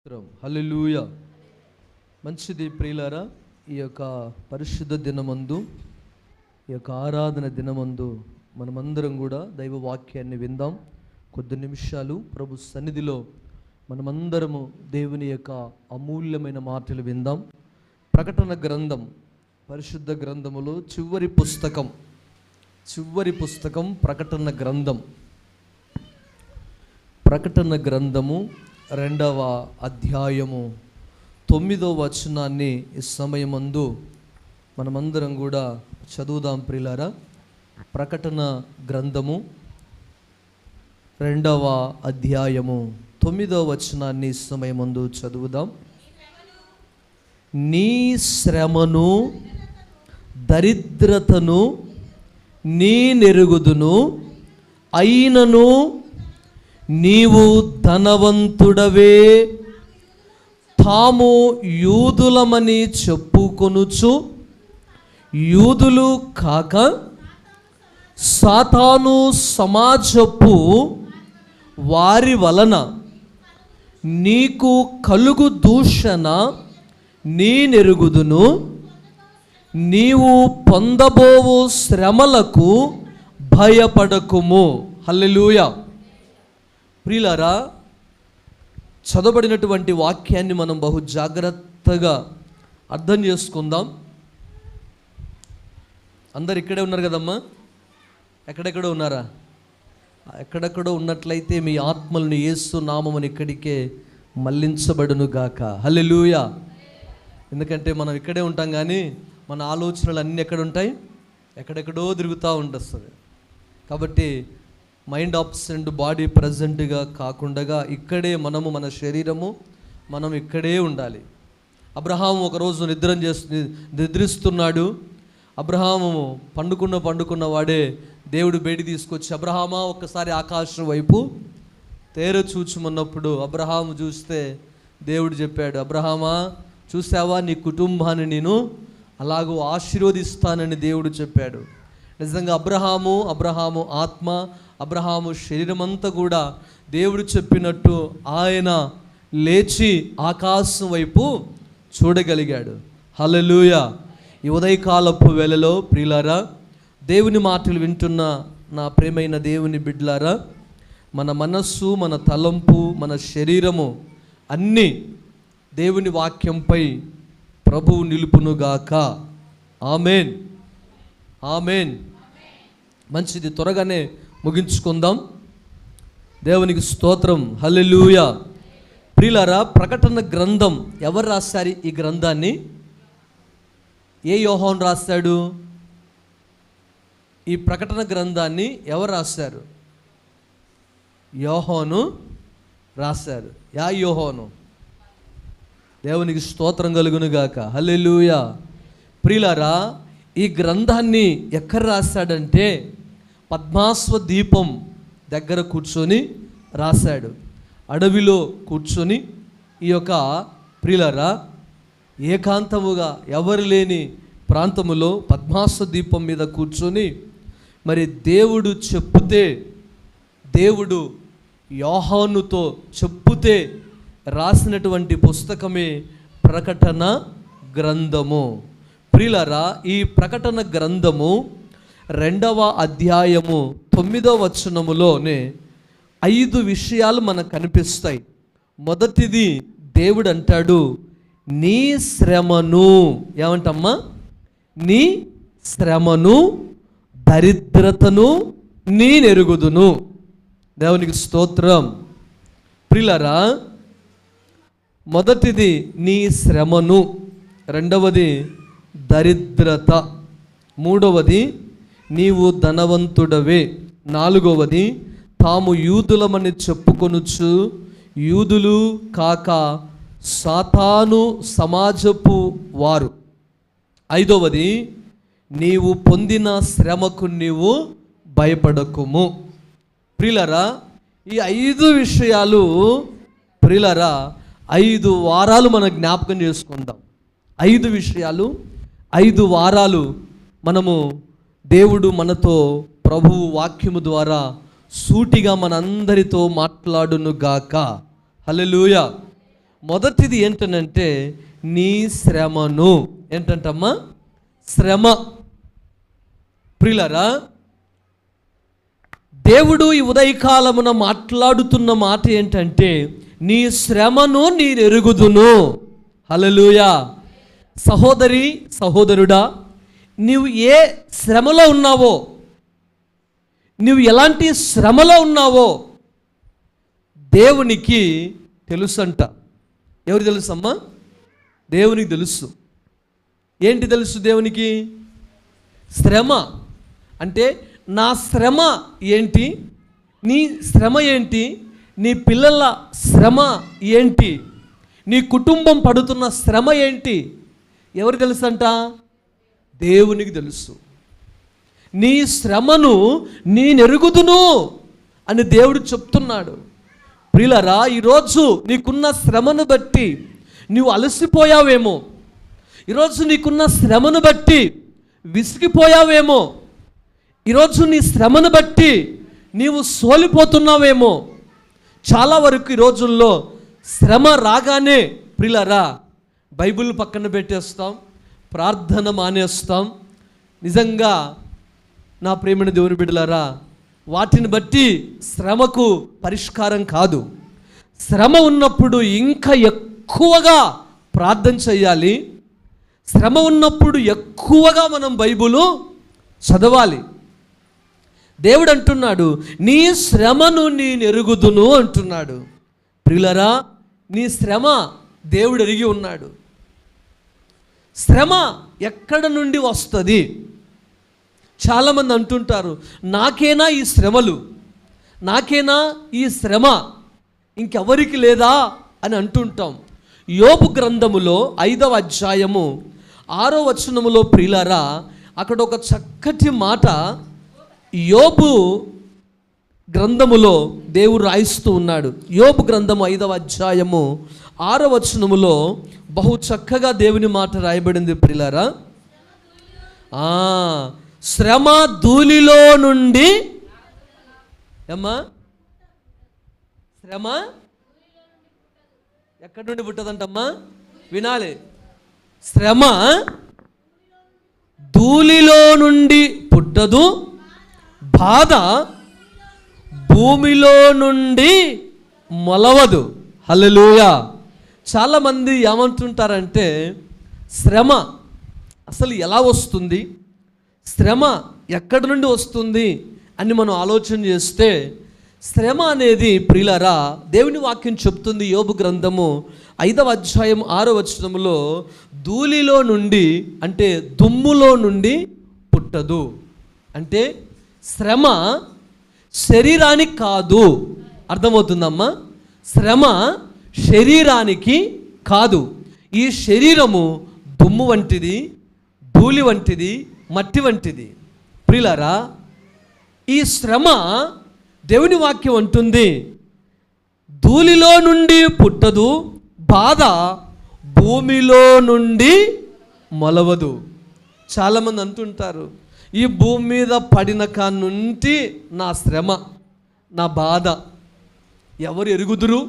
హల్లెలూయా. మంచిది ప్రియులారా, ఈ యొక్క పరిశుద్ధ దినమందు, ఈ యొక్క ఆరాధన దినమందు మనమందరం కూడా దైవ వాక్యాన్ని విందాం. కొద్ది నిమిషాలు ప్రభు సన్నిధిలో మనమందరము దేవుని యొక్క అమూల్యమైన మాటలు విందాం. ప్రకటన గ్రంథం, పరిశుద్ధ గ్రంథములో చివరి పుస్తకం ప్రకటన గ్రంథము 2వ అధ్యాయము 9వ వచనాన్ని ఈ సమయమందు మనమందరం కూడా చదువుదాం ప్రియులారా. ప్రకటన గ్రంథము 2వ అధ్యాయము 9వ వచనాన్ని ఈ సమయమందు చదువుదాం. నీ శ్రమను దరిద్రతను నీ నెరుగుదును, అయినను నీవు ధనవంతుడవే, తాము యూదులమని చెప్పుకొనుచు యూదులు కాక సాతాను సమాజపు వారి వలన నీకు కలుగు దూషణ నీ నెరుగుదును, నీవు పొందబోవు శ్రమలకు భయపడకుము. హల్లెలూయా. ప్రియులారా, చదవబడినటువంటి వాక్యాన్ని మనం బహు జాగ్రత్తగా అర్థం చేసుకుందాం. అందరు ఇక్కడే ఉన్నారు కదమ్మా? ఎక్కడెక్కడో ఉన్నారా? ఎక్కడెక్కడో ఉన్నట్లయితే మీ ఆత్మలను యేసు నామమును ఇక్కడికే మళ్లించబడును గాక. హల్లెలూయా. ఎందుకంటే మనం ఇక్కడే ఉంటాం, కానీ మన ఆలోచనలు అన్నీ ఎక్కడ ఉంటాయి? ఎక్కడెక్కడో తిరుగుతూ ఉంటుంది. కాబట్టి మైండ్ అబ్సెంట్, బాడీ ప్రజెంట్గా కాకుండా ఇక్కడే మన శరీరము మనం ఇక్కడే ఉండాలి. అబ్రహాము ఒకరోజు నిద్రిస్తున్నాడు. అబ్రహాము పండుకున్న వాడే దేవుడు బయట తీసుకొచ్చి, అబ్రహామా ఒక్కసారి ఆకాశం వైపు తేర చూచుమన్నప్పుడు అబ్రహాము చూస్తే దేవుడు చెప్పాడు, అబ్రహామా చూసావా, నీ కుటుంబాన్ని నేను అలాగూ ఆశీర్వదిస్తానని దేవుడు చెప్పాడు. నిజంగా అబ్రహాము ఆత్మ, అబ్రహాము శరీరమంతా కూడా దేవుడు చెప్పినట్టు ఆయన లేచి ఆకాశం వైపు చూడగలిగాడు. హల్లెలూయా. ఈ ఉదయకాలపు వేళలో ప్రియులారా, దేవుని మాటలు వింటున్న నా ప్రియమైన దేవుని బిడ్డలారా, మన మనస్సు, మన తలంపు, మన శరీరము అన్నీ దేవుని వాక్యంపై ప్రభువు నిలుపునుగాక. ఆమేన్, ఆమేన్. మంచిది, త్వరగానే ముగించుకుందాం. దేవునికి స్తోత్రం. హల్లెలూయా. ప్రియులారా, ప్రకటన గ్రంథం ఎవరు రాశారు? ఈ గ్రంథాన్ని ఏ యోహాను రాశాడు? ఈ ప్రకటన గ్రంథాన్ని ఎవరు రాశారు? యోహాను రాశారు. యా యోహాను? దేవునికి స్తోత్రం కలుగునుగాక. హల్లెలూయా. ప్రియులారా, ఈ గ్రంథాన్ని ఎక్కడ రాశాడంటే పద్మాస్వ దీపం దగ్గర కూర్చొని రాశాడు. అడవిలో కూర్చొని ఈ యొక్క ప్రియులారా ఏకాంతముగా ఎవరు లేని ప్రాంతములో పద్మాస్వ దీపం మీద కూర్చొని మరి దేవుడు యోహానుతో చెప్పుతే రాసినటువంటి పుస్తకమే ప్రకటన గ్రంథము. ప్రియులారా, ఈ ప్రకటన గ్రంథము 2వ అధ్యాయము 9వ వచనములోనే 5 విషయాలు మనకు కనిపిస్తాయి. మొదటిది, దేవుడు అంటాడు, నీ శ్రమను, ఏమంటమ్మా? నీ శ్రమను దరిద్రతను నీ నెరుగుదును. దేవునికి స్తోత్రం. ప్రియులారా, మొదటిది నీ శ్రమను, రెండవది దరిద్రత, మూడవది నీవు ధనవంతుడవే, నాలుగవది తాము యూదులమని చెప్పుకొనుచు యూదులు కాక సాతాను సమాజపు వారు, ఐదవది నీవు పొందిన శ్రమకు నీవు భయపడకుము. ప్రియులారా, ఈ 5 విషయాలు ప్రియులారా 5 వారాలు మనం జ్ఞాపకం చేసుకుందాం. 5 విషయాలు, 5 వారాలు మనము దేవుడు మనతో ప్రభువు వాక్యము ద్వారా సూటిగా మనందరితో మాట్లాడునుగాక. హల్లెలూయా. మొదటిది ఏంటనంటే నీ శ్రమను. ఏంటంటమ్మా? శ్రమ. ప్రియులారా, దేవుడు ఈ ఉదయకాలమున మాట్లాడుతున్న మాట ఏంటంటే నీ శ్రమను నేను ఎరుగుదును. హల్లెలూయా. సహోదరి, సహోదరుడా, నీవు ఏ శ్రమలో ఉన్నావో, నువ్వు ఎలాంటి శ్రమలో ఉన్నావో దేవునికి తెలుసంట. ఎవరు తెలుసమ్మా? దేవునికి తెలుసు. ఏంటి తెలుసు దేవునికి? శ్రమ. అంటే నా శ్రమ ఏంటి, నీ శ్రమ ఏంటి, నీ పిల్లల శ్రమ ఏంటి, నీ కుటుంబం పడుతున్న శ్రమ ఏంటి, ఎవరు తెలుసంట? దేవునికి తెలుసు. నీ శ్రమను నేనెరుగుదును అని దేవుడు చెప్తున్నాడు. ప్రియులారా, ఈరోజు నీకున్న శ్రమను బట్టి నీవు అలసిపోయావేమో, ఈరోజు నీకున్న శ్రమను బట్టి విసిగిపోయావేమో, ఈరోజు నీ శ్రమను బట్టి నీవు సోలిపోతున్నావేమో. చాలా వరకు ఈ రోజుల్లో శ్రమ రాగానే ప్రియులారా బైబిల్ పక్కన పెట్టేస్తాం, ప్రార్థన మానేస్తాం. నిజంగా నా ప్రేమైన దేవుని బిడ్డలారా, వాటిని బట్టి శ్రమకు పరిష్కారం కాదు. శ్రమ ఉన్నప్పుడు ఇంకా ఎక్కువగా ప్రార్థన చేయాలి. శ్రమ ఉన్నప్పుడు ఎక్కువగా మనం బైబిలు చదవాలి. దేవుడు అంటున్నాడు నీ శ్రమను నేను ఎరుగుదును అంటున్నాడు. ప్రియులారా, నీ శ్రమ దేవుడు ఎరిగి ఉన్నాడు. శ్రమ ఎక్కడ నుండి వస్తుంది? చాలామంది అంటుంటారు, నాకేనా ఈ శ్రమలు, నాకేనా ఈ శ్రమ, ఇంకెవరికి లేదా అని అంటుంటాం. యోబు గ్రంథములో 5వ అధ్యాయము 6వ వచనములో ప్రియులారా, అక్కడ ఒక చక్కటి మాట యోబు గ్రంథములో దేవుడు రాయిస్తూ ఉన్నాడు. యోబు గ్రంథము 5వ అధ్యాయము 6వ వచనములో బహు చక్కగా దేవుని మాట రాయబడింది. ప్రియులారా, శ్రమ ధూళిలో నుండి, ఏమ్మా? శ్రమ ఎక్కడి నుండి పుట్టదంటమ్మా? వినాలి. శ్రమ ధూళిలో నుండి పుట్టదు, బాధ భూమిలో నుండి మొలవదు. హల్లెలూయా. చాలామంది ఏమంటుంటారంటే శ్రమ అసలు ఎలా వస్తుంది, శ్రమ ఎక్కడి నుండి వస్తుంది అని మనం ఆలోచన చేస్తే, శ్రమ అనేది ప్రియులారా దేవుని వాక్యం చెప్తుంది. యోబు గ్రంథము 5వ అధ్యాయం 6వ వచనములో ధూళిలో నుండి అంటే దుమ్ములో నుండి పుట్టదు. అంటే శ్రమ శరీరానికి కాదు. అర్థమవుతుందమ్మా? శ్రమ శరీరానికి కాదు. ఈ శరీరము దుమ్ము వంటిది, ధూళి వంటిది, మట్టి వంటిది. ప్రియులారా, ఈ శ్రమ దేవుని వాక్యం అంటుంది ధూళిలో నుండి పుట్టదు, బాధ భూమిలో నుండి మొలవదు. చాలామంది అంటుంటారు, ఈ భూమి మీద పడిన కానుంటి నా శ్రమ, నా బాధ ఎవరు ఎరుగుదురు,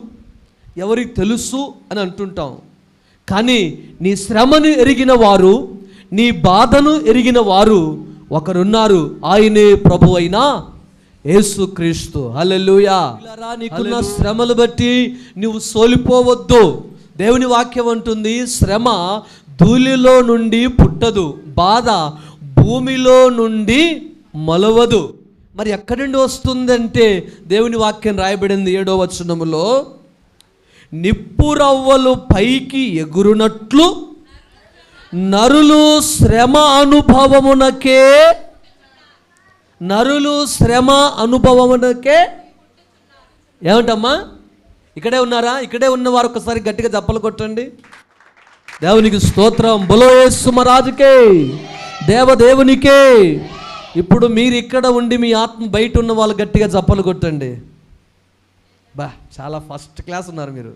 ఎవరికి తెలుసు అని అంటుంటాం. కానీ నీ శ్రమను ఎరిగిన వారు, నీ బాధను ఎరిగిన వారు ఒకరున్నారు, ఆయనే ప్రభు అయిన యేసుక్రీస్తు. హల్లెలూయా. నీకున్న శ్రమలు బట్టి నువ్వు సోలిపోవద్దు. దేవుని వాక్యం అంటుంది శ్రమ ధూళిలో నుండి పుట్టదు, బాధ భూమిలో నుండి మొలవదు. మరి ఎక్కడి నుండి వస్తుందంటే దేవుని వాక్యం రాయబడింది 7వ వచనములో, నిప్పురవ్వలు పైకి ఎగురునట్లు నరులు శ్రమ అనుభవమునకే, నరులు శ్రమ అనుభవమునకే. ఏమంటమ్మా? ఇక్కడే ఉన్నారా? ఇక్కడే ఉన్నవారు ఒకసారి గట్టిగా చప్పలు కొట్టండి. దేవునికి స్తోత్రం. బలో యేసు మహారాజుకే, దేవదేవునికే. ఇప్పుడు మీరు ఇక్కడ ఉండి మీ ఆత్మ బయట ఉన్న వాళ్ళు గట్టిగా చప్పలు కొట్టండి. చాలా ఫస్ట్ క్లాస్ ఉన్నారు మీరు.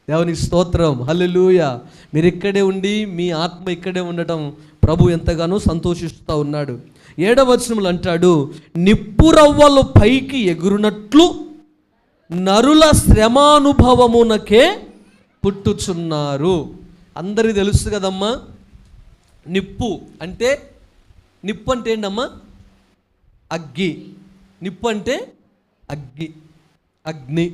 దేవునికి స్తోత్రం. హల్లెలూయా. మీరు ఇక్కడే ఉండి మీ ఆత్మ ఇక్కడే ఉండటం ప్రభు ఎంతగానో సంతోషిస్తూ ఉన్నాడు. 7వ వచనములు అంటాడు, నిప్పురవ్వలు పైకి ఎగురునట్లు నరుల శ్రమానుభవమునకే పుట్టుచున్నారు. అందరికీ తెలుసు కదమ్మా, నిప్పు అంటే ఏంటమ్మా? అగ్గి. నిప్పు అంటే అగ్ని.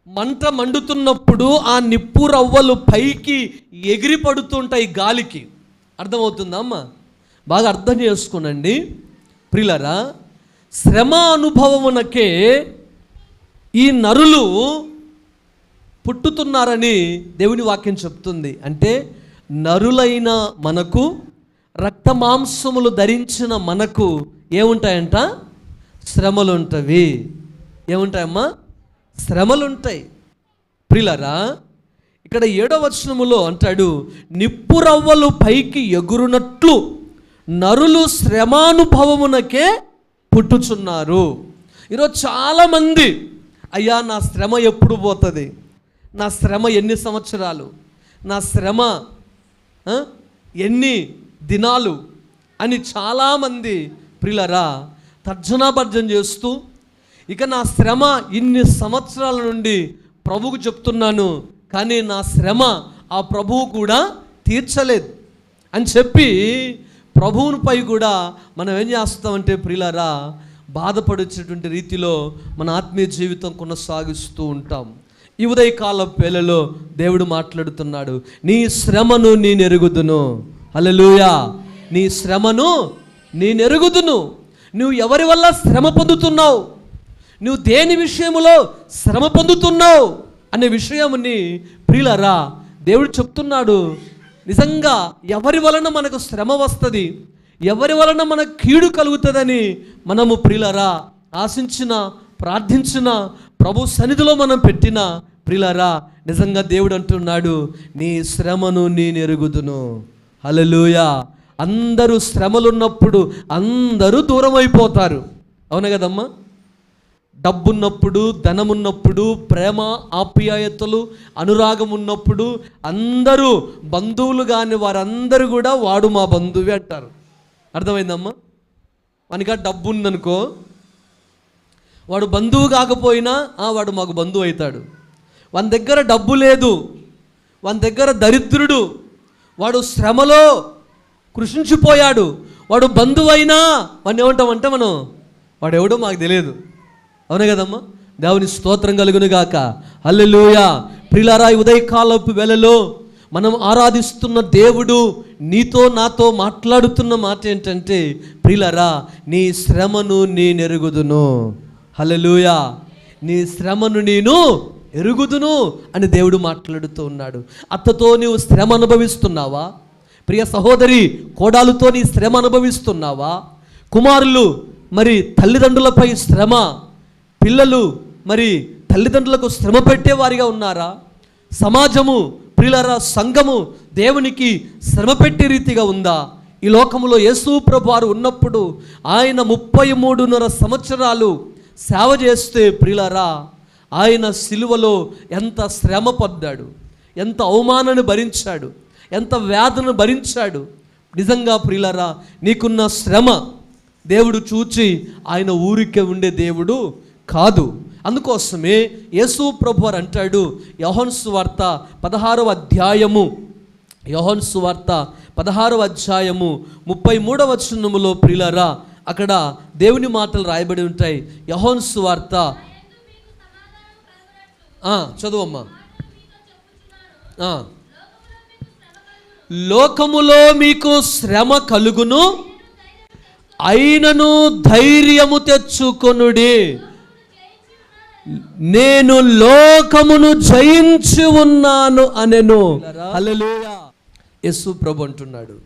మంట మండుతున్నప్పుడు ఆ నిప్పు రవ్వలు పైకి ఎగిరి పడుతుంటాయి గాలికి. అర్థమవుతుందా అమ్మా? బాగా అర్థం చేసుకోనండి ప్రియులారా. శ్రమ అనుభవమునకే ఈ నరులు పుట్టుతున్నారని దేవుని వాక్యం చెప్తుంది. అంటే నరులైన మనకు, రక్త మాంసములు ధరించిన మనకు ఏముంటాయంట? శ్రమలు ఉంటవి. ఏముంటాయమ్మా? శ్రమలుంటాయి. ప్రియులారా, ఇక్కడ 7వ వచనములో అంటాడు, నిప్పు రవ్వలు పైకి ఎగురునట్లు నరులు శ్రమానుభవమునకే పుట్టుచున్నారు. ఈరోజు చాలామంది, అయ్యా నా శ్రమ ఎప్పుడు పోతుంది, నా శ్రమ ఎన్ని సంవత్సరాలు, నా శ్రమ ఎన్ని దినాలు అని చాలామంది ప్రియులారా తర్జనాభర్జన చేస్తూ, ఇక నా శ్రమ ఇన్ని సంవత్సరాల నుండి ప్రభువుకు చెప్తున్నాను, కానీ నా శ్రమ ఆ ప్రభువు కూడా తీర్చలేదు అని చెప్పి ప్రభువునిపై కూడా మనం ఏం చేస్తామంటే ప్రియులారా బాధపడేటటువంటి రీతిలో మన ఆత్మీయ జీవితం కొనసాగిస్తూ ఉంటాం. ఈ ఉదయకాల వేళలో దేవుడు మాట్లాడుతున్నాడు, నీ శ్రమను నేను ఎరుగుదును. హల్లెలూయా. నీ శ్రమను నేను ఎరుగుదును. నువ్వు ఎవరి వల్ల శ్రమ పొందుతున్నావు, నువ్వు దేని విషయములో శ్రమ పొందుతున్నావు అనే విషయముని ప్రియులారా దేవుడు చెప్తున్నాడు. నిజంగా ఎవరి వలన మనకు శ్రమ వస్తుంది, ఎవరి వలన మనకు కీడు కలుగుతుందని మనము ప్రియులారా ఆశించిన, ప్రార్థించిన, ప్రభు సన్నిధిలో మనం పెట్టిన ప్రియులారా నిజంగా దేవుడు అంటున్నాడు, నీ శ్రమను నేను ఎరుగుదును. హల్లెలూయా. అందరూ శ్రమలున్నప్పుడు అందరూ దూరం అయిపోతారు. అవునా కదమ్మా? డబ్బున్నప్పుడు, ధనమున్నప్పుడు, ప్రేమ ఆప్యాయతలు అనురాగం ఉన్నప్పుడు అందరూ బంధువులు కాని వారందరూ కూడా వాడు మా బంధువే అంటారు. అర్థమైందమ్మా? మనకి డబ్బు ఉందనుకో, వాడు బంధువు కాకపోయినా వాడు మాకు బంధువు అవుతాడు. వాని దగ్గర డబ్బు లేదు, వాని దగ్గర దరిద్రుడు, వాడు శ్రమలో కృషించిపోయాడు, వాడు బంధువు అయినా వాడిని ఏమంటామంటే మనం వాడెవడో మాకు తెలియదు. అవునా కదమ్మా? దేవుని స్తోత్రం కలుగును గాక. హల్లెలూయా. ప్రియులారా, ఉదయకాలపు వేళలో మనం ఆరాధిస్తున్న దేవుడు నీతో నాతో మాట్లాడుతున్న మాట ఏంటంటే, ప్రియులారా నీ శ్రమను నేను ఎరుగుదును. హల్లెలూయా. నీ శ్రమను నేను ఎరుగుదును అని దేవుడు మాట్లాడుతూ ఉన్నాడు. అత్తతో నీవు శ్రమ అనుభవిస్తున్నావా? ప్రియ సహోదరి, కోడాలతో నీ శ్రమ అనుభవిస్తున్నావా? కుమారులు మరి తల్లిదండ్రులపై శ్రమ, పిల్లలు మరి తల్లిదండ్రులకు శ్రమ పెట్టేవారిగా ఉన్నారా? సమాజము ప్రియులారా సంఘము దేవునికి శ్రమ పెట్టే రీతిగా ఉందా? ఈ లోకములో యేసు ప్రభువారు ఉన్నప్పుడు ఆయన 33.5 సంవత్సరాలు సేవ చేస్తే ప్రియులారా ఆయన సిలువలో ఎంత శ్రమ పడ్డాడు, ఎంత అవమానాన్ని భరించాడు, ఎంత వేదన భరించాడు. నిజంగా ప్రియులారా నీకున్న శ్రమ దేవుడు చూచి ఆయన ఊరికే ఉండే దేవుడు కాదు. అందుకోసమే యేసు ప్రభువారు అంటాడు, యోహాను సువార్త 16వ అధ్యాయము, యోహాను సువార్త 16వ అధ్యాయము 33వ వచనములో ప్రియులారా అక్కడ దేవుని మాటలు రాయబడి ఉంటాయి. యోహాను సువార్త చదువమ్మా. లోకములో మీకు శ్రమ కలుగును, అయినను ధైర్యము తెచ్చుకొనుడి, నేను లోకమును జయించి ఉన్నాను అనెను. హల్లెలూయా. యేసు ప్రభు అంటున్నాడు.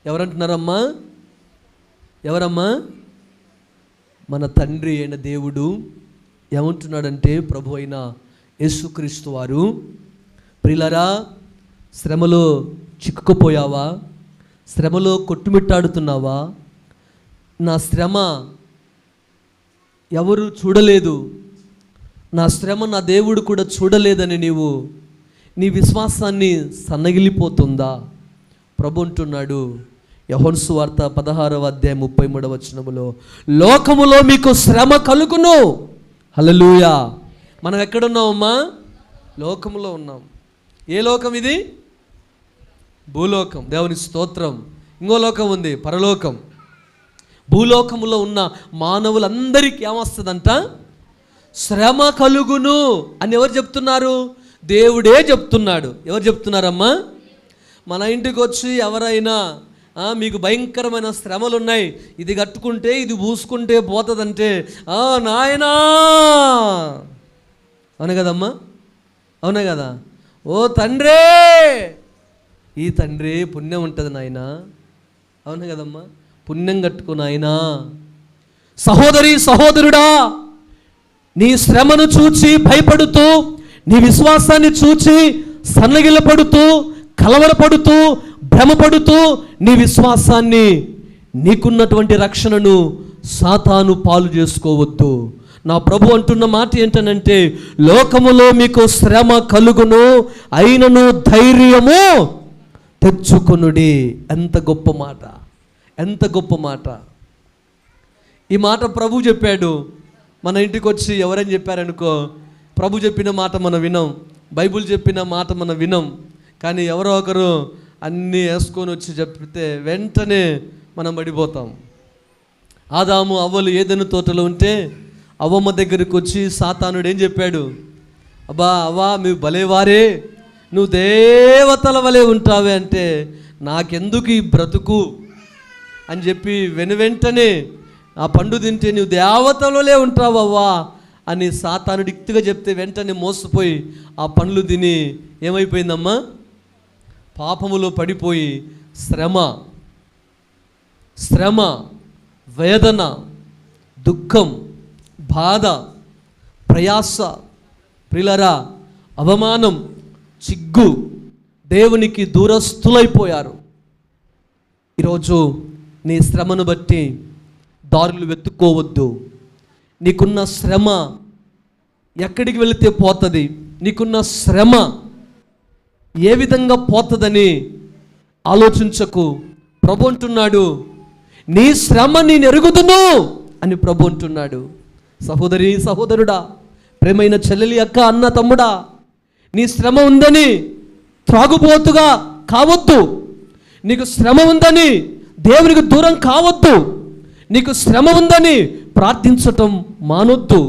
ఎవరంటున్నారమ్మా? ఎవరమ్మా? మన తండ్రి అయిన దేవుడు ఏమంటున్నాడంటే, ప్రభు అయిన యేసుక్రీస్తు వారు, ప్రియులారా శ్రమలో చిక్కుకుపోయావా? శ్రమలో కొట్టుమిట్టాడుతున్నావా? నా శ్రమ ఎవరు చూడలేదు, నా శ్రమ నా దేవుడు కూడా చూడలేదని నీ విశ్వాసాన్ని సన్నగిలిపోతుందా? ప్రభు అంటున్నాడు యోహాను సువార్త 16వ అధ్యాయం 33వ వచనములో, లోకములో మీకు శ్రమ కలుగును. హల్లెలూయా. మనం ఎక్కడున్నామమ్మా? లోకములో ఉన్నాం. ఏ లోకం ఇది? భూలోకం. దేవుని స్తోత్రం. ఇంకో లోకం ఉంది, పరలోకం. భూలోకములో ఉన్న మానవులందరికీ ఏమొస్తుందంట? శ్రమ కలుగును అని ఎవరు చెప్తున్నారు? దేవుడే చెప్తున్నాడు. ఎవరు చెప్తున్నారమ్మా? మన ఇంటికి వచ్చి ఎవరైనా మీకు భయంకరమైన శ్రమలు ఉన్నాయి, ఇది కట్టుకుంటే ఇది పూసుకుంటే పోతుందంటే నాయనా, అవును కదమ్మా, అవునా కదా? ఓ తండ్రే, ఈ తండ్రి పుణ్యం ఉంటుంది నాయనా, అవును కదమ్మా, పుణ్యం కట్టుకో నాయనా. సహోదరి సహోదరుడా, నీ శ్రమను చూచి భయపడుతూ, నీ విశ్వాసాన్ని చూచి సన్నగిల్లపడుతూ, కలవరపడుతూ, భ్రమపడుతూ, నీ విశ్వాసాన్ని, నీకున్నటువంటి రక్షణను సాతాను పాలు చేసుకోవద్దు. నా ప్రభు అంటున్న మాట ఏంటనంటే, లోకములో మీకు శ్రమ కలుగును, అయినను ధైర్యము తెచ్చుకొనుడి. ఎంత గొప్ప మాట, ఎంత గొప్ప మాట. ఈ మాట ప్రభు చెప్పాడు. మన ఇంటికి వచ్చి ఎవరైనా చెప్పారనుకో, ప్రభు చెప్పిన మాట మనం వినం, బైబిల్ చెప్పిన మాట మనం వినం. కానీ ఎవరో ఒకరు అన్నీ వేసుకొని వచ్చి చెప్తే వెంటనే మనం పడిపోతాం. ఆదాము అవ్వలు ఏదైనా తోటలో ఉంటే అవ్వమ్మ దగ్గరికి వచ్చి సాతానుడు ఏం చెప్పాడు? అబ్బా అవ్వా, మీరు భలేవారే, నువ్వు దేవతల వలె ఉంటావే అంటే, నాకెందుకు ఈ బ్రతుకు అని చెప్పి వెనువెంటనే ఆ పండు తింటే నువ్వు దేవతలలే ఉంటావవ్వా అని సాతానుడు ఇక్తిగా చెప్తే వెంటనే మోసపోయి ఆ పండ్లు తిని ఏమైపోయిందమ్మా? పాపములో పడిపోయి శ్రమ, వేదన, దుఃఖం, బాధ, ప్రయాస, ప్రియులారా, అవమానం, చిగ్గు, దేవునికి దూరస్తులైపోయారు. ఈరోజు నీ శ్రమను బట్టి దారులు వెతుక్కోవద్దు. నీకున్న శ్రమ ఎక్కడికి వెళితే పోతుంది, నీకున్న శ్రమ ఏ విధంగా పోతుందని ఆలోచించకు. ప్రభు అంటున్నాడు, నీ శ్రమ నేను ఎరుగుదును అని ప్రభు అంటున్నాడు. సహోదరి సహోదరుడా, ప్రేమైన చెల్లెలి, అక్క, అన్న, తమ్ముడా, నీ శ్రమ ఉందని త్రాగుబోతుగా కావద్దు. నీకు శ్రమ ఉందని దేవునికి దూరం కావద్దు. నీకు శ్రమ ఉందని ప్రార్థించటం మానొద్దు.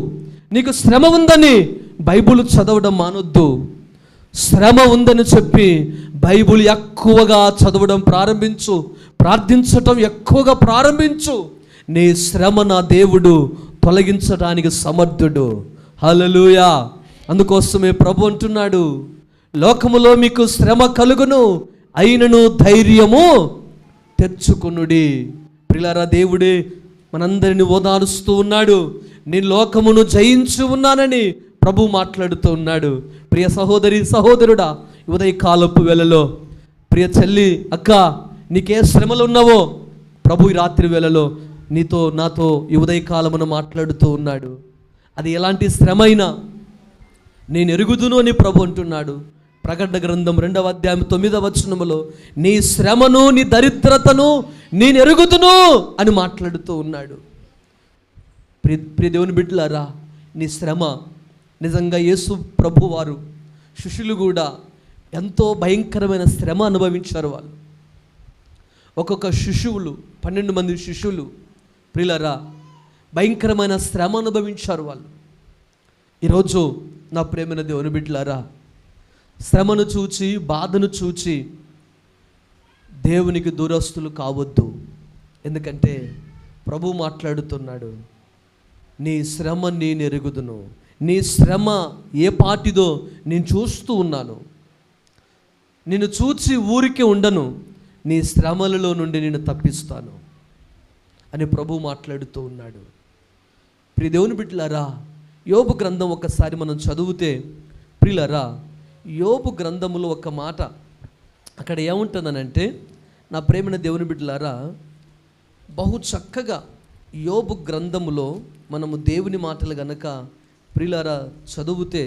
నీకు శ్రమ ఉందని బైబిల్ చదవడం మానొద్దు. శ్రమ ఉందని చెప్పి బైబిల్ ఎక్కువగా చదవడం ప్రారంభించు, ప్రార్థించటం ఎక్కువగా ప్రారంభించు. నీ శ్రమ నా దేవుడు తొలగించడానికి సమర్థుడు. హల్లెలూయా. అందుకోసమే ప్రభు అంటున్నాడు, లోకములో మీకు శ్రమ కలుగును, అయినను ధైర్యము తెచ్చుకొనుడి. ప్రియులారా, దేవుడే మనందరిని ఓదారుస్తూ ఉన్నాడు. నేను లోకమును జయించి ఉన్నానని ప్రభు మాట్లాడుతూ ఉన్నాడు. ప్రియ సహోదరి సహోదరుడా, ఉదయకాలపు వేళలో, ప్రియ చెల్లి, అక్క, నీకే శ్రమలు ఉన్నావో ప్రభు ఈ రాత్రి వేళలో నీతో నాతో ఈ ఉదయకాలమున మాట్లాడుతూ ఉన్నాడు. అది ఎలాంటి శ్రమ అయినా నేను ఎరుగుదును అని ప్రభు అంటున్నాడు. ప్రకటన గ్రంథం 2వ అధ్యాయం 9వ వచనములో, నీ శ్రమను, నీ దరిద్రతను నేను ఎరుగుదును అని మాట్లాడుతూ ఉన్నాడు. ప్రియ దేవుని బిడ్డలారా, నీ శ్రమ నిజంగా యేసు ప్రభు వారు శిష్యులు కూడా ఎంతో భయంకరమైన శ్రమ అనుభవించారు. వాళ్ళు ఒక్కొక్క శిష్యులు 12 మంది శిష్యులు ప్రియులారా భయంకరమైన శ్రమ అనుభవించారు వాళ్ళు. ఈరోజు నా ప్రేమైన దేవుని బిడ్డలారా, శ్రమను చూచి, బాధను చూచి దేవునికి దూరస్తులు కావద్దు. ఎందుకంటే ప్రభు మాట్లాడుతున్నాడు, నీ శ్రమ నేను ఎరుగుదును. నీ శ్రమ ఏ పాటిదో నేను చూస్తూ ఉన్నాను. నిన్ను చూచి ఊరికే ఉండను, నీ శ్రమలలో నుండి నేను తప్పిస్తాను అని ప్రభు మాట్లాడుతూ ఉన్నాడు. ప్రియ దేవుని బిడ్డలారా, యోబు గ్రంథం ఒకసారి మనం చదివితే, ప్రియులారా, యోబు గ్రంథములో ఒక మాట అక్కడ ఏముంటుందనంటే, నా ప్రేమైన దేవుని బిడ్డలారా, బహు చక్కగా యోబు గ్రంథములో మనము దేవుని మాటలు గనక ప్రియులారా చదివితే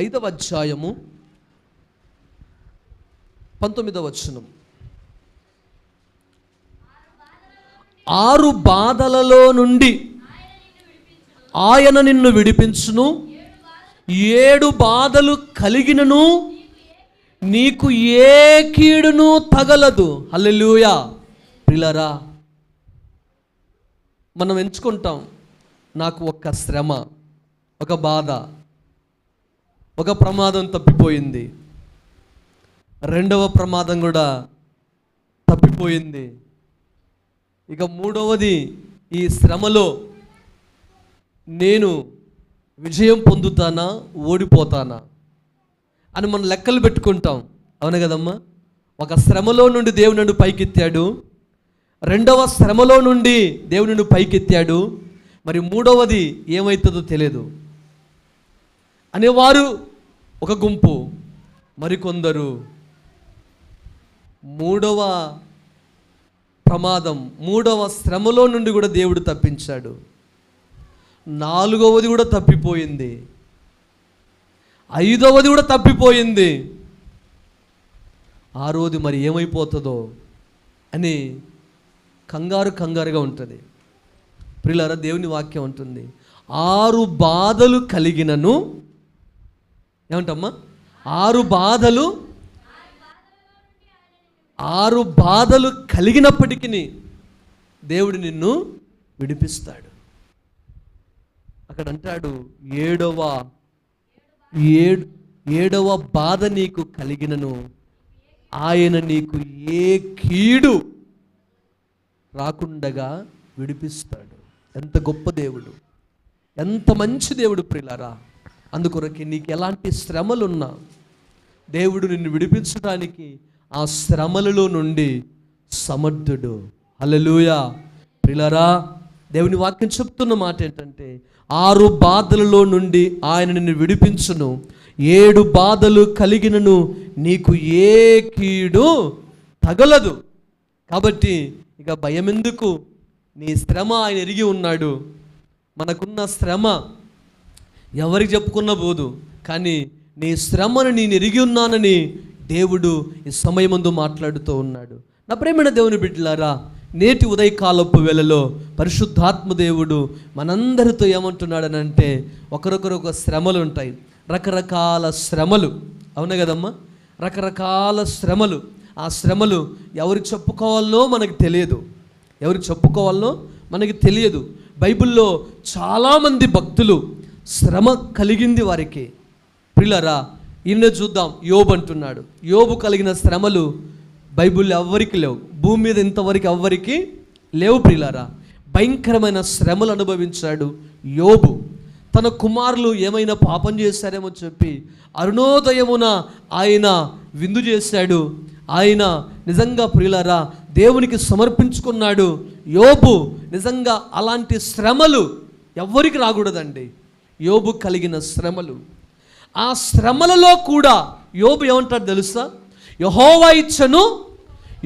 5వ అధ్యాయము 19వ వచనం, 6 బాధలలో నుండి ఆయన నిన్ను విడిపించును, 7 బాధలు కలిగినను నీకు ఏ కీడును తగలదు. హల్లెలూయా. ప్రియులారా, మనం ఎంచుకుంటాం, నాకు ఒక శ్రమ, ఒక బాధ, ఒక ప్రమాదం తప్పిపోయింది, రెండవ ప్రమాదం కూడా తప్పిపోయింది, ఇక మూడవది ఈ శ్రమలో నేను విజయం పొందుతానా ఓడిపోతానా అని మనం లెక్కలు పెట్టుకుంటాం. అవును కదమ్మా? ఒక శ్రమలో నుండి దేవుడు నన్ను పైకెత్తాడు, రెండవ శ్రమలో నుండి దేవుడు నన్ను పైకెత్తాడు, మరి మూడవది ఏమవుతుందో తెలియదు అనేవారు ఒక గుంపు. మరికొందరు మూడవ ప్రమాదం, మూడవ శ్రమలో నుండి కూడా దేవుడు తప్పించాడు, నాలుగవది కూడా తప్పిపోయింది, ఐదవది కూడా తప్పిపోయింది, ఆరోది మరి ఏమైపోతుందో అని కంగారుగా ఉంటుంది. ప్రియులారా, దేవుని వాక్యం ఉంటుంది, 6 బాధలు కలిగినను, ఏమంటమ్మా, 6 బాధలు కలిగినప్పటికీ దేవుడు నిన్ను విడిపిస్తాడు. అక్కడ అంటాడు, ఏడవ బాధ నీకు కలిగినను ఆయన నీకు ఏ కీడు రాకుండగా విడిపిస్తాడు. ఎంత గొప్ప దేవుడు, ఎంత మంచి దేవుడు ప్రియులారా. అందుకొరకే నీకు ఎలాంటి శ్రమలున్నా దేవుడు నిన్ను విడిపించడానికి ఆ శ్రమలలో నుండి సమర్థుడు. హల్లెలూయా. ప్రియులారా, దేవుని వాక్యం చెప్తున్న మాట ఏంటంటే, 6 బాధలలో నుండి ఆయన నిన్ను విడిపించును, 7 బాధలు కలిగినను నీకు ఏ కీడు తగలదు. కాబట్టి ఇక భయం ఎందుకు? నీ శ్రమ ఆయన ఎరిగి ఉన్నాడు. మనకున్న శ్రమ ఎవరికి చెప్పుకున్న పోదు, కానీ నీ శ్రమను నేను ఎరిగి ఉన్నానని దేవుడు ఈ సమయమందు మాట్లాడుతూ ఉన్నాడు. నా ప్రేమైన దేవుని బిడ్డలారా, నేటి ఉదయకాలపు వేళలో పరిశుద్ధాత్మ దేవుడు మనందరితో ఏమంటున్నాడనంటే, ఒకరొకరు ఒక శ్రమలు ఉంటాయి, రకరకాల శ్రమలు. అవునా కదమ్మా? రకరకాల శ్రమలు. ఆ శ్రమలు ఎవరికి చెప్పుకోవాలనో మనకు తెలియదు. బైబిల్లో చాలామంది భక్తులు శ్రమ కలిగింది వారికి. ప్రియులారా, ఈయన చూద్దాం, యోబు అంటున్నాడు, యోబు కలిగిన శ్రమలు బైబిల్లో ఎవ్వరికి లేవు, భూమి మీద ఇంతవరకు ఎవ్వరికి లేవు. ప్రియులారా, భయంకరమైన శ్రమలు అనుభవించాడు యోబు. తన కుమారులు ఏమైనా పాపం చేశారేమో చెప్పి అరుణోదయమున ఆయన విందు చేశాడు. ఆయన నిజంగా ప్రియులారా దేవునికి సమర్పించుకున్నాడు. యోబు నిజంగా అలాంటి శ్రమలు ఎవ్వరికి రాకూడదండి. యోబు కలిగిన శ్రమలు, ఆ శ్రమలలో కూడా యోబు ఏమంటాడు తెలుసా? యెహోవా ఇచ్చను,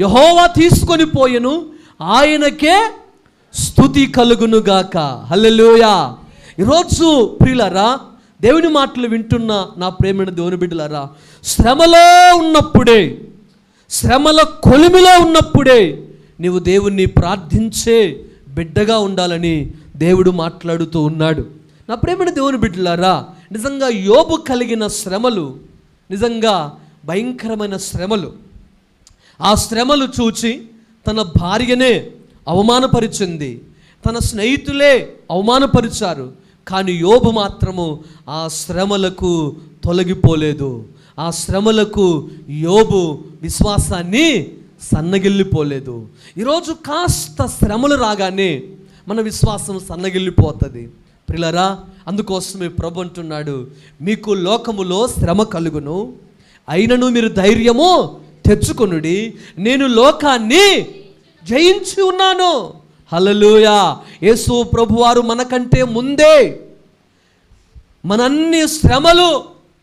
యెహోవా తీసుకొని పోయెను, ఆయనకే స్తుతి కలుగునుగాక. హల్లెలూయా. ఈరోజు ప్రియులారా, దేవుని మాటలు వింటున్న నా ప్రేమైన దేవుని బిడ్డలారా, శ్రమలో ఉన్నప్పుడే, శ్రమల కొలిమిలో ఉన్నప్పుడే నీవు దేవుణ్ణి ప్రార్థించే బిడ్డగా ఉండాలని దేవుడు మాట్లాడుతూ ఉన్నాడు. నా ప్రేమైన దేవుని బిడ్డలారా, నిజంగా యోబు కలిగిన శ్రమలు నిజంగా భయంకరమైన శ్రమలు. ఆ శ్రమలు చూచి తన భార్యనే అవమానపరిచింది, తన స్నేహితులే అవమానపరిచారు. కానీ యోబు మాత్రము ఆ శ్రమలకు తొలగిపోలేదు. ఆ శ్రమలకు యోబు విశ్వాసాన్ని సన్నగిల్లిపోలేదు. ఈరోజు కాస్త శ్రమలు రాగానే మన విశ్వాసం సన్నగిల్లిపోతుంది. ప్రియులారా, అందుకోసమే ప్రభు అంటున్నాడు, మీకు లోకములో శ్రమ కలుగును, అయినను మీరు ధైర్యము తెచ్చుకొనుడి, నేను లోకాన్ని జయించి ఉన్నాను. హల్లెలూయా. యేసు ప్రభువారు మనకంటే ముందే మనన్ని శ్రమలు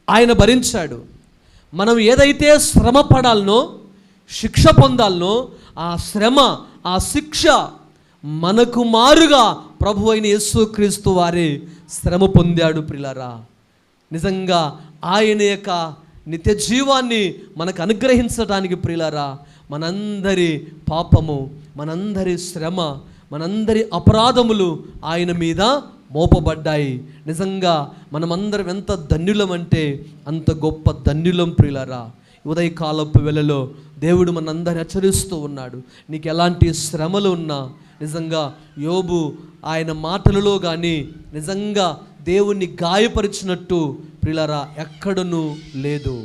ఆయన భరించాడు. మనం ఏదైతే శ్రమ పడాలనో, శిక్ష పొందాలనో, ఆ శ్రమ, ఆ శిక్ష మనకు మారుగా ప్రభు అయిన యేసుక్రీస్తు వారే శ్రమ పొందాడు. ప్రియులారా, నిజంగా ఆయన యొక్క నిత్య జీవాన్ని మనకు అనుగ్రహించడానికి ప్రియులారా, మనందరి పాపము, మనందరి శ్రమ, మనందరి అపరాధములు ఆయన మీద మోపబడ్డాయి. నిజంగా మనమందరం ఎంత ధన్యులమంటే అంత గొప్ప ధన్యులం ప్రియులారా. ఉదయకాలపు వేళలో దేవుడు మనందరిని హెచ్చరిస్తూ ఉన్నాడు. నీకు ఎలాంటి శ్రమలు ఉన్నా, నిజంగా యోబు ఆయన మాటలలో కానీ నిజంగా దేవుణ్ణి గాయపరిచినట్టు ప్రియులారా ఎక్కడనూ లేదు.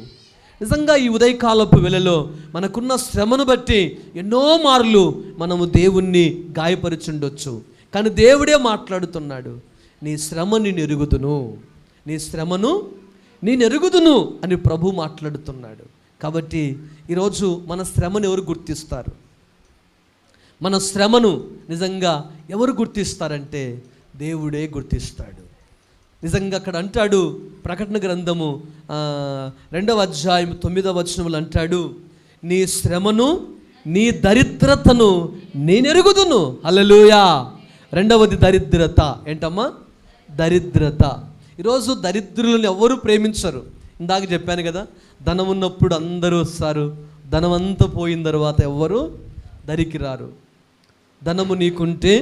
నిజంగా ఈ ఉదయకాలపు వేళలో మనకున్న శ్రమను బట్టి ఎన్నో మార్లు మనము దేవుణ్ణి గాయపరిచుండొచ్చు. కానీ దేవుడే మాట్లాడుతున్నాడు, నీ శ్రమ నేను ఎరుగుదును, నీ శ్రమను నేను ఎరుగుదును అని ప్రభు మాట్లాడుతున్నాడు. కాబట్టి ఈరోజు మన శ్రమను ఎవరు గుర్తిస్తారు? మన శ్రమను నిజంగా ఎవరు గుర్తిస్తారంటే దేవుడే గుర్తిస్తాడు. నిజంగా అక్కడ అంటాడు, ప్రకటన గ్రంథము 2వ అధ్యాయం 9వ వచనములు అంటాడు, నీ శ్రమను నీ దరిద్రతను నేను ఎరుగుదును. హల్లెలూయా. రెండవది దరిద్రత. ఏంటమ్మా? దరిద్రత. ఈరోజు దరిద్రులను ఎవరు ప్రేమించరు. ఇందాక చెప్పాను కదా, ధనం ఉన్నప్పుడు అందరూ వస్తారు, ధనం అంతా పోయిన తర్వాత ఎవ్వరు దరికి రారు. ధనము నీకుంటే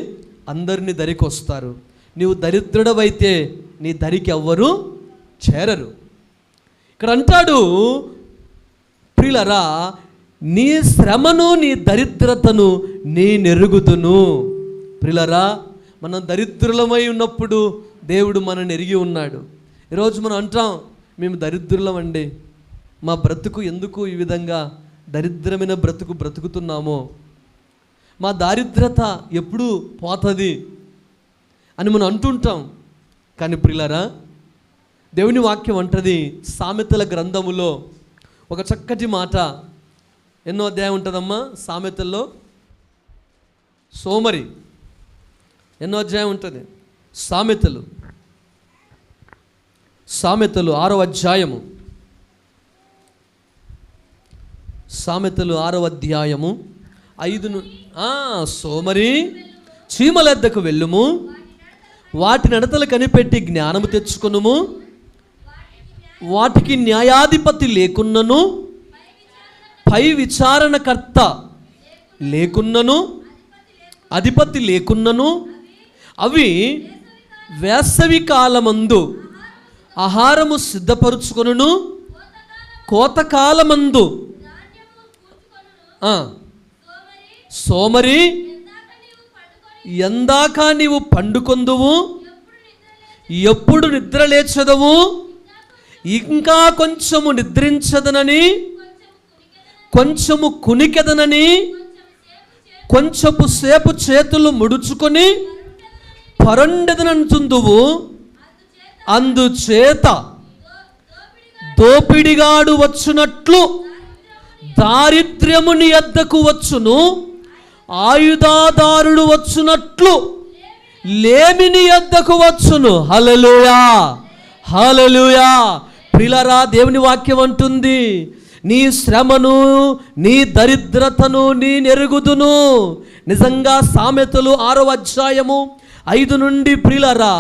అందరినీ దరికి వస్తారు. నీవు దరిద్రుడవైతే నీ దరికి ఎవ్వరు చేరరు. ఇక్కడ అంటాడు, ప్రియులరా, నీ శ్రమను నీ దరిద్రతను నేనెరుగుదును. ప్రియులరా, మనం దరిద్రులమై ఉన్నప్పుడు దేవుడు మనల్ని ఎరిగి ఉన్నాడు. ఈరోజు మనం అంటాం, మేము దరిద్రులమండి, మా బ్రతుకు ఎందుకు ఈ విధంగా దరిద్రమైన బ్రతుకు బ్రతుకుతున్నామో, మా దారిద్రత ఎప్పుడు పోతుంది అని మనం అంటుంటాం. కానీ ప్రియులారా, దేవుని వాక్యం అంటది సామెతల గ్రంథములో ఒక చక్కటి మాట. ఎన్నో అధ్యాయం ఉంటుందమ్మా సామెతల్లో? సోమరి. ఎన్నో అధ్యాయం ఉంటుంది? సామెతలు 6వ అధ్యాయము. సామెతలు 6వ అధ్యాయము 5. సోమరి, చీమలెద్దకు వెళ్ళుము, వాటి నడతలు కనిపెట్టి జ్ఞానము తెచ్చుకొనుము, వాటికి న్యాయాధిపతి లేకున్నను, పై విచారణకర్త లేకున్నను, అధిపతి లేకున్నను, అవి వేసవి కాలమందు ఆహారము సిద్ధపరుచుకొనును, కోతకాలమందు సోమరి, ఎందాక నీవు పండుకొందువు, ఎప్పుడు నిద్ర లేచదవు, ఇంకా కొంచెము నిద్రించదనని, కొంచెము కునికెదనని, కొంచెపు సేపు చేతులు ముడుచుకొని పరండెదనంటుందువు. అందుచేత దోపిడిగాడు వచ్చునట్లు దారిద్ర్యము నీ యొద్దకు వచ్చును, ఆయుధాదారుడు వచ్చునట్లు లేమి నీ యొద్దకు వచ్చును. హల్లెలూయా, హల్లెలూయా. ప్రియులారా, దేవుని వాక్యం అంటుంది, నీ శ్రమను నీ దరిద్రతను నేనెరుగుదును. నిజంగా సామెతలు 6వ అధ్యాయము 5 నుండి ప్రియులారా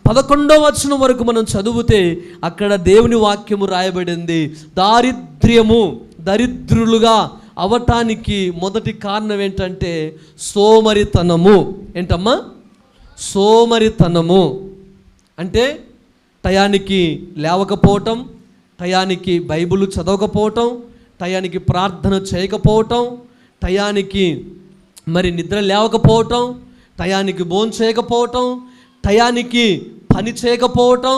11వ వచనం వరకు మనం చదివితే అక్కడ దేవుని వాక్యము రాయబడింది. దరిద్రులుగా అవటానికి మొదటి కారణం ఏంటంటే సోమరితనము. ఏంటమ్మా? సోమరితనము అంటే టయానికి లేవకపోవటం, టయానికి బైబిల్ చదవకపోవటం, టయానికి ప్రార్థన చేయకపోవటం, టయానికి మరి నిద్ర లేవకపోవటం, టయానికి భోజనం చేయకపోవటం, టయానికి పని చేయకపోవటం,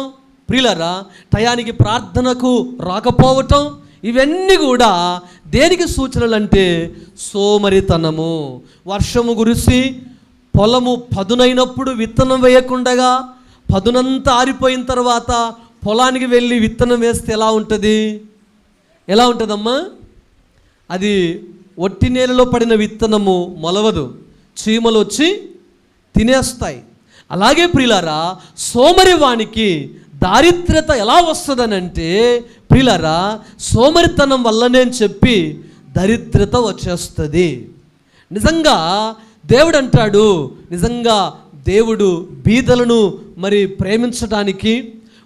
ప్రియులారా టయానికి ప్రార్థనకు రాకపోవటం, ఇవన్నీ కూడా దేనికి సూచనలు అంటే సోమరితనము. వర్షము కురిసి పొలము పదునైనప్పుడు విత్తనం వేయకుండగా పదునంతా ఆరిపోయిన తర్వాత పొలానికి వెళ్ళి విత్తనం వేస్తే ఎలా ఉంటుంది? ఎలా ఉంటుందమ్మా? అది ఒట్టి నేలలో పడిన విత్తనము మొలవదు, చీమలు వచ్చి తినేస్తాయి. అలాగే ప్రియులారా, సోమరి వానికి దారిద్రత ఎలా వస్తుందనంటే ప్రియులారా, సోమరితనం వల్లనే అని చెప్పి దరిద్రత వచ్చేస్తుంది. నిజంగా దేవుడు అంటాడు, నిజంగా దేవుడు బీదలను మరి ప్రేమించడానికి,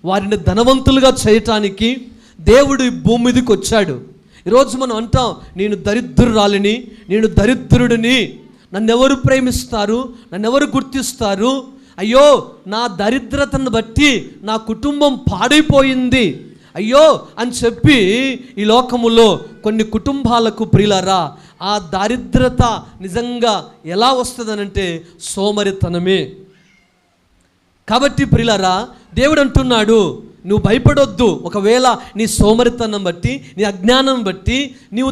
వారిని ధనవంతులుగా చేయటానికి దేవుడు ఈ భూమి మీదకి వచ్చాడు. ఈరోజు మనం అంటాం, నేను దరిద్రురాలిని, నేను దరిద్రుడిని, నన్నెవరు ప్రేమిస్తారు, నన్నెవరు గుర్తిస్తారు అయ్యో నా దరిద్రతను బట్టి నా కుటుంబం పాడైపోయింది అయ్యో అని చెప్పి ఈ లోకములో కొన్ని కుటుంబాలకు ప్రియులారా ఆ దారిద్రత నిజంగా ఎలా వస్తుందనంటే సోమరితనమే. కాబట్టి ప్రియులారా దేవుడు అంటున్నాడు, నువ్వు భయపడొద్దు. ఒకవేళ నీ సోమరితనం బట్టి, నీ అజ్ఞానం బట్టి నీవు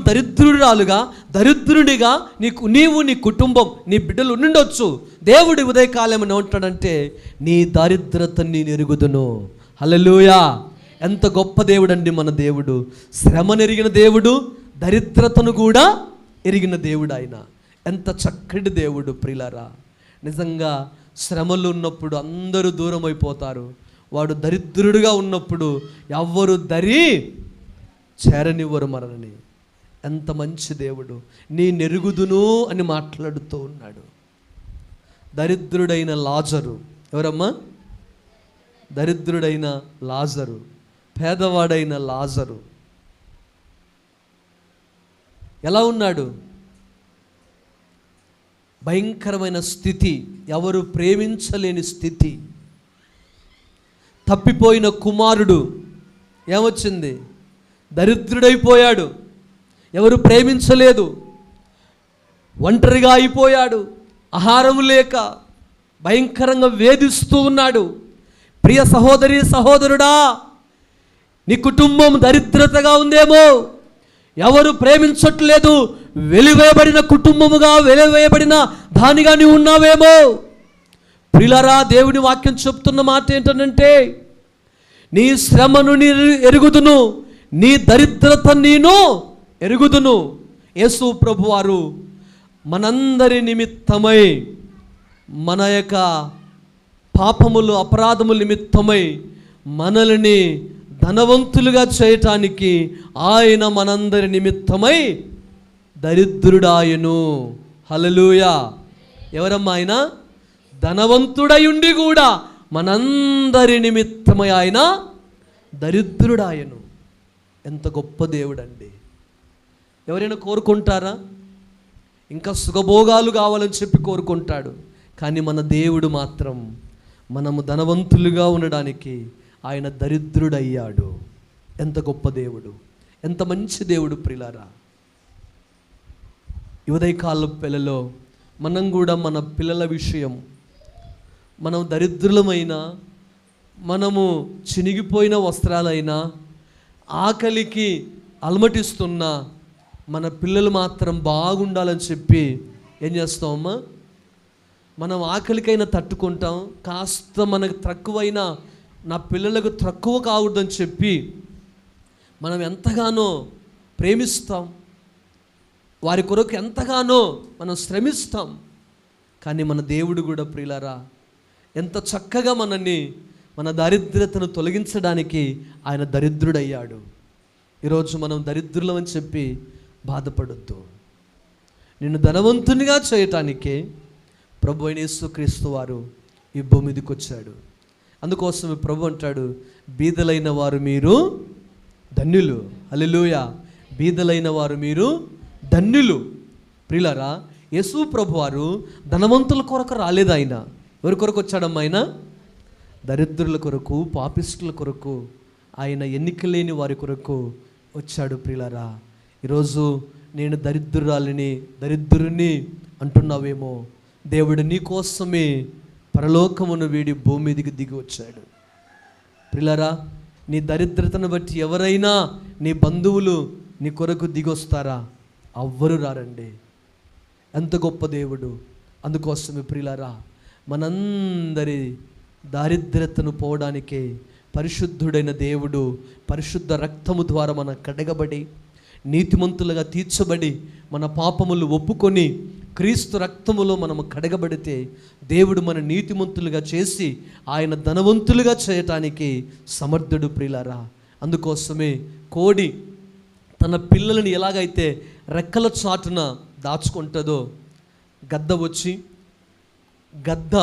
దరిద్రుడిగా నీవు నీ కుటుంబం నీ బిడ్డలు ఉండొచ్చు. దేవుడి ఉదయకాలం ఏమంటాడంటే నీ దారిద్రతని నేను ఎరుగుదును. హల్లెలూయా. ఎంత గొప్ప దేవుడు అండి మన దేవుడు. శ్రమను ఎరిగిన దేవుడు, దరిద్రతను కూడా ఎరిగిన దేవుడు ఆయన. ఎంత చక్కటి దేవుడు ప్రియులారా. నిజంగా శ్రమలు ఉన్నప్పుడు అందరూ దూరం అయిపోతారు. వాడు దరిద్రుడిగా ఉన్నప్పుడు ఎవ్వరు దరి చేరనివ్వరు మనల్ని. ఎంత మంచి దేవుడు. నీ నెరుగుదును అని మాట్లాడుతూ ఉన్నాడు. దరిద్రుడైన లాజరు, ఎవరమ్మా? దరిద్రుడైన లాజరు, పేదవాడైన లాజరు ఎలా ఉన్నాడు? భయంకరమైన స్థితి, ఎవరు ప్రేమించలేని స్థితి. తప్పిపోయిన కుమారుడు ఏమొచ్చింది? దరిద్రుడైపోయాడు, ఎవరు ప్రేమించలేదు, ఒంటరిగా అయిపోయాడు, ఆహారం లేక భయంకరంగా వేధిస్తూ ఉన్నాడు. ప్రియ సహోదరి సహోదరుడా, నీ కుటుంబం దరిద్రతగా ఉందేమో, ఎవరు ప్రేమించట్లేదు, వెలివేయబడిన కుటుంబముగా వెలివేయబడిన దానిగా నీవు ఉన్నావేమో. ప్రియులారా, దేవుని వాక్యం చెప్తున్న మాట ఏంటంటే నీ శ్రమను ఎరుగుదును, నీ దరిద్రత నేను ఎరుగుదును. యేసు ప్రభువారు మనందరి నిమిత్తమై, మన యొక్క పాపములు అపరాధముల నిమిత్తమై మనల్ని ధనవంతులుగా చేయటానికి ఆయన మనందరి నిమిత్తమై దరిద్రుడాయను. హల్లెలూయా. ఎవరమ్మా ఆయన? ధనవంతుడై ఉండి కూడా మనందరి నిమిత్తమై ఆయన దరిద్రుడాయను. ఎంత గొప్ప దేవుడండి. ఎవరైనా కోరుకుంటారా? ఇంకా సుఖభోగాలు కావాలని చెప్పి కోరుకుంటాడు. కానీ మన దేవుడు మాత్రం మనము ధనవంతులుగా ఉండడానికి ఆయన దరిద్రుడయ్యాడు. ఎంత గొప్ప దేవుడు, ఎంత మంచి దేవుడు ప్రియులారా. ఉదయకాలం పిల్లలో మనం కూడా మన పిల్లల విషయం, మనం దరిద్రులమైనా, మనము చినిగిపోయిన వస్త్రాలైనా, ఆకలికి అలమటిస్తున్న మన పిల్లలు మాత్రం బాగుండాలని చెప్పి ఏం చేస్తామమ్మా? మనం ఆకలికైనా తట్టుకుంటాం, కాస్త మనకు తక్కువైనా నా పిల్లలకు తక్కువ కాకూడదని చెప్పి మనం ఎంతగానో ప్రేమిస్తాం, వారి కొరకు ఎంతగానో మనం శ్రమిస్తాం. కానీ మన దేవుడు కూడా ప్రియులారా ఎంత చక్కగా మనల్ని, మన దారిద్ర్యతను తొలగించడానికి ఆయన దరిద్రుడయ్యాడు. ఈరోజు మనం దరిద్రులమని చెప్పి బాధపడొద్దు. నిన్ను ధనవంతునిగా చేయటానికే ప్రభు అయిన యేసుక్రీస్తు వారు ఈ భూమి మీదకి వచ్చాడు. అందుకోసం ప్రభు అంటాడు, బీదలైన వారు మీరు ధన్యులు. హల్లెలూయా. బీదలైన వారు మీరు ధన్యులు. ప్రియులారా, యేసు ప్రభు వారు ధనవంతుల కొరకు రాలేదు. ఆయన ఎవరి కొరకు వచ్చాడమ్మా? ఆయన దరిద్రుల కొరకు, పాపిష్టుల కొరకు, ఆయన ఎన్నిక లేని వారి కొరకు వచ్చాడు. ప్రియులారా, ఈరోజు నేను దరిద్రుని అంటున్నావేమో. దేవుడు నీ కోసమే పరలోకమును వీడి భూమి మీదకి దిగి వచ్చాడు. ప్రియులారా, నీ దరిద్రతను బట్టి ఎవరైనా నీ బంధువులు నీ కొరకు దిగొస్తారా? ఎవ్వరు రారండి. ఎంత గొప్ప దేవుడు. అందుకోసమే ప్రియులారా, మనందరి దారిద్రతను పోవడానికే పరిశుద్ధుడైన దేవుడు పరిశుద్ధ రక్తము ద్వారా మనం కడగబడి నీతిమంతులుగా తీర్చబడి మన పాపములు ఒప్పుకొని క్రీస్తు రక్తములో మనము కడగబడితే దేవుడు మన నీతిమంతులుగా చేసి ఆయన ధనవంతులుగా చేయటానికి సమర్థుడు. ప్రియులారా, అందుకోసమే కోడి తన పిల్లలను ఎలాగైతే రెక్కల చాటున దాచుకుంటుందో, గద్ద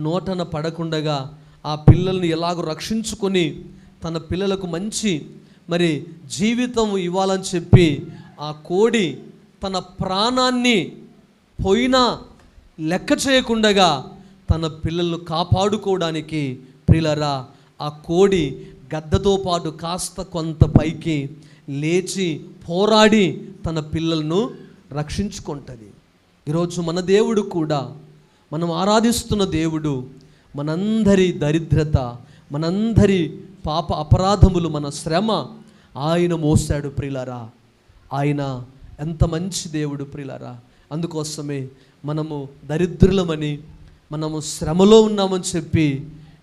నోటన పడకుండగా ఆ పిల్లల్ని ఎలాగో రక్షించుకొని తన పిల్లలకు మంచి జీవితం ఇవ్వాలని చెప్పి ఆ కోడి తన ప్రాణాన్ని పోయినా లెక్క చేయకుండగా తన పిల్లలను కాపాడుకోవడానికి ప్రియులారా ఆ కోడి గద్దతో పాటు కాస్త కొంత పైకి లేచి పోరాడి తన పిల్లలను రక్షించుకుంటుంది. ఈరోజు మన దేవుడు కూడా, మనం ఆరాధిస్తున్న దేవుడు మనందరి దరిద్రత, మనందరి పాప అపరాధములు, మన శ్రమ ఆయన మోసాడు ప్రియులారా. ఆయన ఎంత మంచి దేవుడు ప్రియులారా. అందుకోసమే మనము దరిద్రులమని, మనము శ్రమలో ఉన్నామని చెప్పి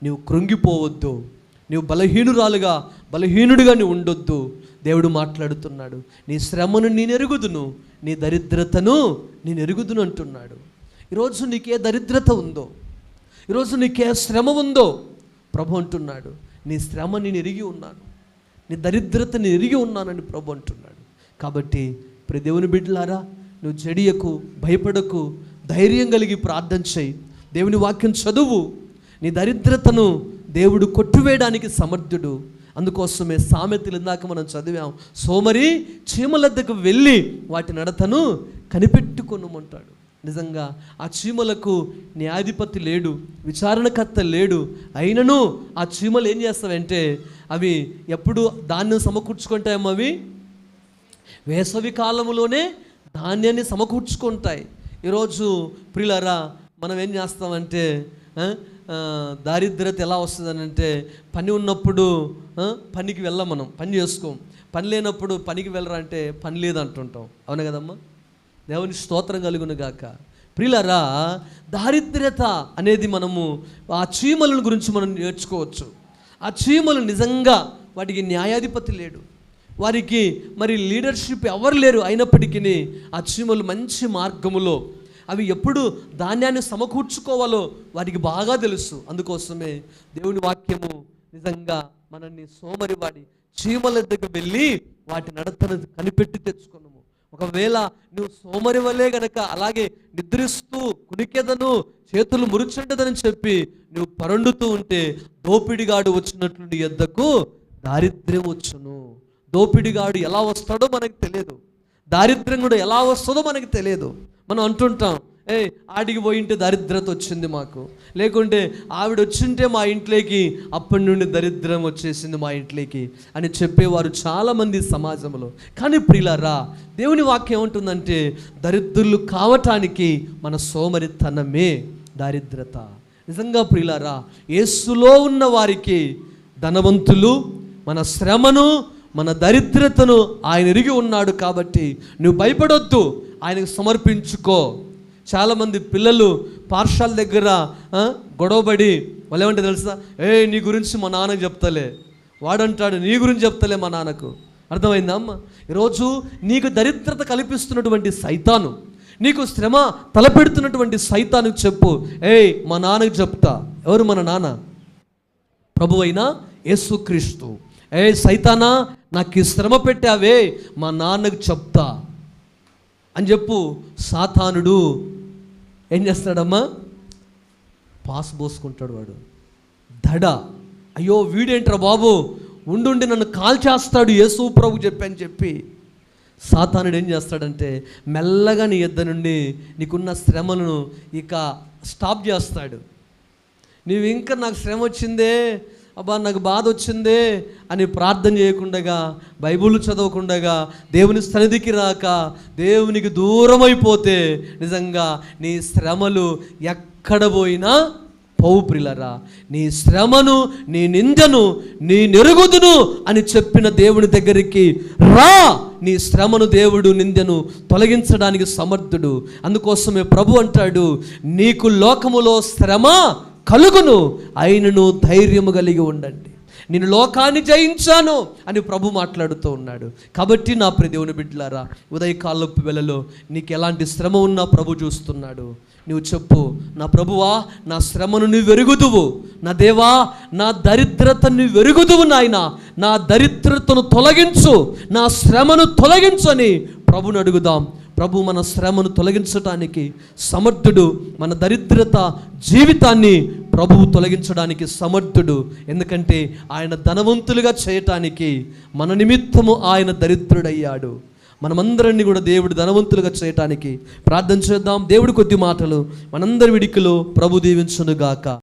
నీవు కృంగిపోవద్దు, నీవు బలహీనుడిగా నీవు ఉండొద్దు. దేవుడు మాట్లాడుతున్నాడు, నీ శ్రమను నేను ఎరుగుదును, నీ దరిద్రతను నేను ఎరుగుదును అంటున్నాడు. ఈరోజు నీకే దరిద్రత ఉందో, ఈరోజు నీకే శ్రమ ఉందో, ప్రభు అంటున్నాడు నీ శ్రమ నేను ఎరిగి ఉన్నాను, నీ దరిద్రత నేను ఎరిగి ఉన్నానని ప్రభు అంటున్నాడు. కాబట్టి ప్రియ దేవుని బిడ్డలారా, నువ్వు జడియకు, భయపడకు, ధైర్యం కలిగి ప్రార్థన చేయి, దేవుని వాక్యం చదువు. నీ దరిద్రతను దేవుడు కొట్టివేయడానికి సమర్థుడు. అందుకోసమే సామెతలు ఇందాక మనం చదివాం, సోమరి చీమలద్దకు వెళ్ళి వాటి నడతను కనిపెట్టుకొనుమంటాడు. నిజంగా ఆ చీమలకు న్యాయాధిపతి లేడు, విచారణకర్త లేడు. అయినను ఆ చీమలు ఏం చేస్తావంటే అవి ఎప్పుడు ధాన్యం సమకూర్చుకుంటాయేమో, అవి వేసవి కాలంలోనే ధాన్యాన్ని సమకూర్చుకుంటాయి. ఈరోజు ప్రియులారా, మనం ఏం చేస్తామంటే దారిద్రత ఎలా వస్తుందని అంటే, పని ఉన్నప్పుడు పనికి వెళ్ళాం, మనం పని చేసుకోం. పని లేనప్పుడు పనికి వెళ్ళరా అంటే పని లేదంటుంటాం. అవునా కదమ్మా? దేవుని స్తోత్రం కలుగును గాక. ప్రియులారా, దారిద్ర్యత అనేది మనము ఆ చీమల గురించి మనం నేర్చుకోవచ్చు. ఆ చీమలు నిజంగా వాటికి న్యాయాధిపతి లేడు, వారికి మరి లీడర్షిప్ ఎవరు లేరు. అయినప్పటికీ ఆ చీమలు మంచి మార్గములో అవి ఎప్పుడు ధాన్యాన్ని సమకూర్చుకోవాలో వారికి బాగా తెలుసు. అందుకోసమే దేవుని వాక్యము నిజంగా మనల్ని సోమరివాడి చీమల దగ్గర వెళ్ళి వాటి నడతను కనిపెట్టి తెచ్చుకున్నాము. ఒకవేళ నువ్వు సోమరి వల్లే గనక అలాగే నిద్రిస్తూ కునికెదను, చేతులు మురుచుండదని చెప్పి నువ్వు పరండుతూ ఉంటే దోపిడిగాడు వచ్చినట్లు నీ యొద్దకు దారిద్ర్యం వచ్చును. దోపిడిగాడు ఎలా వస్తాడో మనకు తెలియదు, దారిద్ర్యం కూడా ఎలా వస్తుందో మనకు తెలియదు. మనం అంటుంటాం, ఆడికి పోయింటే దరిద్రత వచ్చింది మాకు, లేకుంటే ఆవిడ వచ్చింటే మా ఇంట్లోకి అప్పటి నుండి దరిద్రం వచ్చేసింది మా ఇంట్లోకి అని చెప్పేవారు చాలామంది సమాజంలో. కానీ ప్రియులారా, దేవుని వాక్యం ఏమంటుందంటే దరిద్రులు కావటానికి మన సోమరితనమే దారిద్రత. నిజంగా ప్రియులారా, యేసులో ఉన్న వారికి ధనవంతులు మన శ్రమను, మన దరిద్రతను ఆయన ఎరిగి ఉన్నాడు. కాబట్టి నువ్వు భయపడొద్దు, ఆయనకు సమర్పించుకో. చాలామంది పిల్లలు పాఠశాల దగ్గర గొడవపడి వాళ్ళు ఏమంటే తెలుసా, నీ గురించి మా నాన్నకు చెప్తలే, వాడంటాడు నీ గురించి చెప్తలే మా నాన్నకు. అర్థమైందా అమ్మ? ఈరోజు నీకు దరిద్రత కల్పిస్తున్నటువంటి సైతాను, నీకు శ్రమ తలపెడుతున్నటువంటి సైతానుకు చెప్పు, మా నాన్నకు చెప్తా. ఎవరు మన నాన్న? ప్రభువైన యేసుక్రీస్తు. సైతానా, నాకు ఈ శ్రమ పెట్టావే, మా నాన్నకు చెప్తా అని చెప్పు. సాతానుడు ఏం చేస్తాడమ్మా? పాస్ పోసుకుంటాడు వాడు. దడ, అయ్యో వీడేంట్రా బాబు, ఉండుండి నన్ను కాల్చేస్తాడు యేసు ప్రభు చెప్పని చెప్పి సాతానుడు ఏం చేస్తాడంటే మెల్లగా నీ యొద్ద నుండి నీకున్న శ్రమలను ఇక స్టాప్ చేస్తాడు. నీవు ఇంకా నాకు శ్రమ వచ్చిందే, అబ్బా నాకు బాధ వచ్చిందే అని ప్రార్థన చేయకుండా, బైబిల్ చదవకుండా, దేవుని సన్నిధికి రాక, దేవునికి దూరం అయిపోతే నిజంగా నీ శ్రమలు ఎక్కడ పోయినా పోవు ప్రియులారా. నీ శ్రమను, నీ నిందను నీ నెరుగుదును అని చెప్పిన దేవుని దగ్గరికి రా. నీ శ్రమను, దేవుడు నిందను తొలగించడానికి సమర్థుడు. అందుకోసమే ప్రభు అంటాడు, నీకు లోకములో శ్రమ కలుగును, అయినను ధైర్యము కలిగి ఉండండి, నేను లోకాన్ని జయించాను అని ప్రభు మాట్లాడుతూ ఉన్నాడు. కాబట్టి నా ప్రియ దేవుని బిడ్డలారా, ఉదయకాలపు వేళలో నీకు ఎలాంటి శ్రమ ఉన్నా ప్రభు చూస్తున్నాడు. నువ్వు చెప్పు, నా ప్రభువా నా శ్రమను నువ్వు వెరుగుదువు, నా దేవా నా దరిద్రతను నువ్వు వెరుగుదువు, నాయన నా దరిద్రతను తొలగించు, నా శ్రమను తొలగించు అని ప్రభుని అడుగుదాం. ప్రభు మన శ్రమను తొలగించడానికి సమర్థుడు. మన దరిద్రత జీవితాన్ని ప్రభువు తొలగించడానికి సమర్థుడు. ఎందుకంటే ఆయన ధనవంతులుగా చేయటానికి మన నిమిత్తము ఆయన దరిద్రుడయ్యాడు. మనమందరినీ కూడా దేవుడు ధనవంతులుగా చేయటానికి ప్రార్థన చేద్దాం. దేవుడి కొద్ది మాటలు మనందరి విడికిలో ప్రభు దీవించును గాక.